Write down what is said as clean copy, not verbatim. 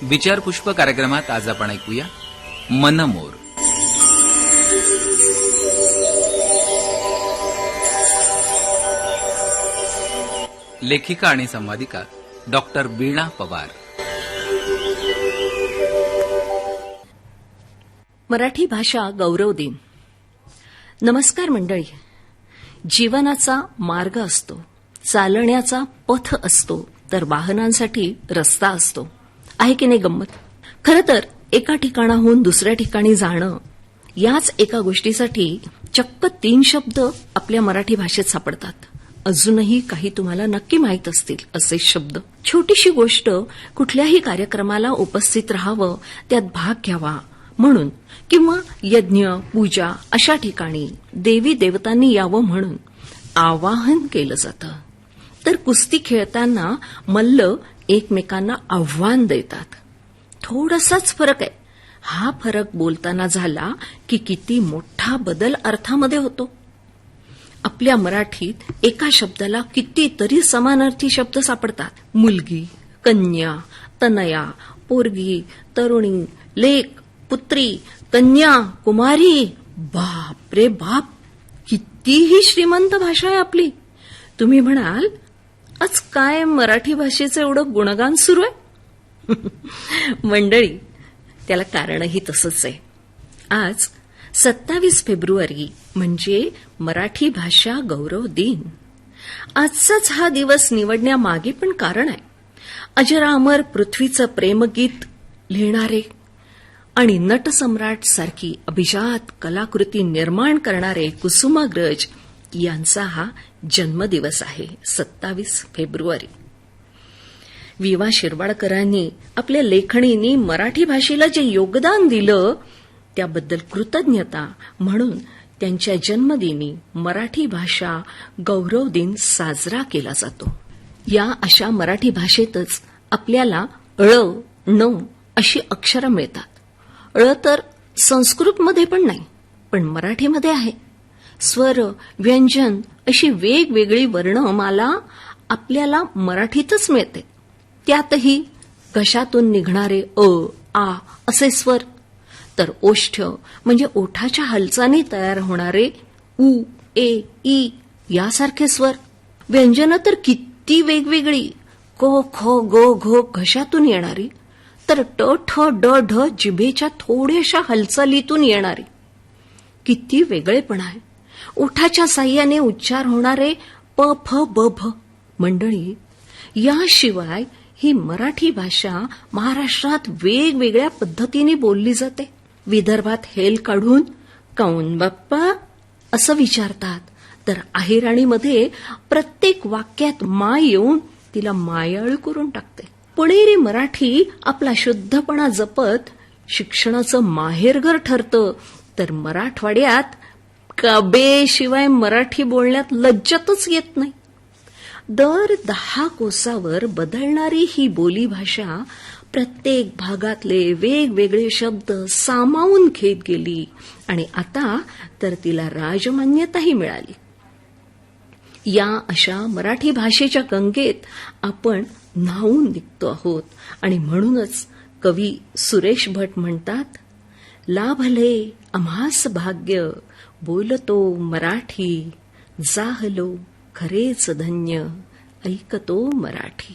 विचारपुष्प कार्यक्रमात आज आपण ऐकूया मनमोर. लेखिका आणि संवादिका डॉक्टर वीणा पवार. मराठी भाषा गौरव दिन. नमस्कार मंडळी. जीवनाचा मार्ग असतो, चालण्याचा पथ असतो, तर वाहनांसाठी रस्ता असतो. आहे की नाही गंमत? खरं तर एका ठिकाणाहून दुसऱ्या ठिकाणी जाणं याच एका गोष्टीसाठी चक्क 3 शब्द आपल्या मराठी भाषेत सापडतात. अजूनही काही तुम्हाला नक्की माहीत असतील असे शब्द. छोटीशी गोष्ट, कुठल्याही कार्यक्रमाला उपस्थित राहावं, त्यात भाग घ्यावा म्हणून, किंवा यज्ञ पूजा अशा ठिकाणी देवी देवतांनी यावं म्हणून आवाहन केलं जातं. तर कुस्ती खेळताना मल्ल एकमेकांना आव्हान देतात. थोडासाच फरक आहे. हा फरक बोलताना झाला की किती मोठा बदल अर्थामध्ये होतो. आपल्या मराठीत एका शब्दाला कितीतरी समानार्थी शब्द सापडतात. मुलगी, कन्या, तनया, पोरगी, तरुणी, लेक, पुत्री, कन्या, कुमारी. बाप रे बाप, कितीही श्रीमंत भाषा आहे आपली. तुम्ही म्हणाल, आज काय मराठी भाषेचं एवढं गुणगान सुरू आहे? मंडळी, त्याला कारणही तसंच आहे. आज 27 फेब्रुवारी म्हणजे मराठी भाषा गौरव दिन. आजचाच हा दिवस निवडण्यामागे पण कारण आहे. अजरामर पृथ्वीचं प्रेमगीत लिहिणारे आणि नटसम्राट सारखी अभिजात कलाकृती निर्माण करणारे कुसुमाग्रज यांचा हा जन्मदिवस आहे 27 फेब्रुवारी. विवा शिरवाडकरांनी आपल्या लेखणीने मराठी भाषेला जे योगदान दिलं त्याबद्दल कृतज्ञता म्हणून त्यांच्या जन्मदिनी मराठी भाषा गौरव दिन साजरा केला जातो. या अशा मराठी भाषेतच आपल्याला ळ, ण अशी अक्षरं मिळतात. ळ तर संस्कृतमध्ये पण नाही, पण मराठीमध्ये आहे. स्वर, व्यंजन अशी वेगवेगळी वर्णमाला आपल्याला मराठीतच मिळते. त्यातही घशातून निघणारे अ, आ असे स्वर, तर ओष्ठ म्हणजे ओठाच्या हालचाली तयार होणारे उ, ए, ई यासारखे स्वर. व्यंजनं तर किती वेगवेगळी. क, ख, ग, घ घशातून येणारी, तर ट, ठ, ड, ढ जिभेच्या थोड्याशा हालचालीतून येणारी. किती वेगळेपणा आहे. ओठाच्या साह्याने उच्चार होणारे प, फ, ब, भ. मंडळी, याशिवाय ही मराठी भाषा महाराष्ट्रात वेगवेगळ्या पद्धतीने बोलली जाते. विदर्भात हेल काढून काऊन बाप्पा असं विचारतात, तर अहिराणीमध्ये प्रत्येक वाक्यात माय येऊन तिला मायाळू करून टाकते. पुणेरी मराठी आपला शुद्धपणा जपत शिक्षणाचं माहेरघर ठरतं, तर मराठवाड्यात कबे शिवाय मराठी बोलण्यात लज्जतच येत नाही. दर 10 कोसावर बदलणारी ही बोलीभाषा प्रत्येक भागातले वेगवेगळे शब्द सामावून घेत गेली आणि आता तर तिला राजमान्यताही मिळाली. या अशा मराठी भाषेच्या गंगेत आपण न्हावून निघतो आहोत आणि म्हणूनच कवी सुरेश भट म्हणतात, लाभले आम्हास भाग्य बोलतो मराठी, जाहलो खरेच धन्य ऐकतो मराठी.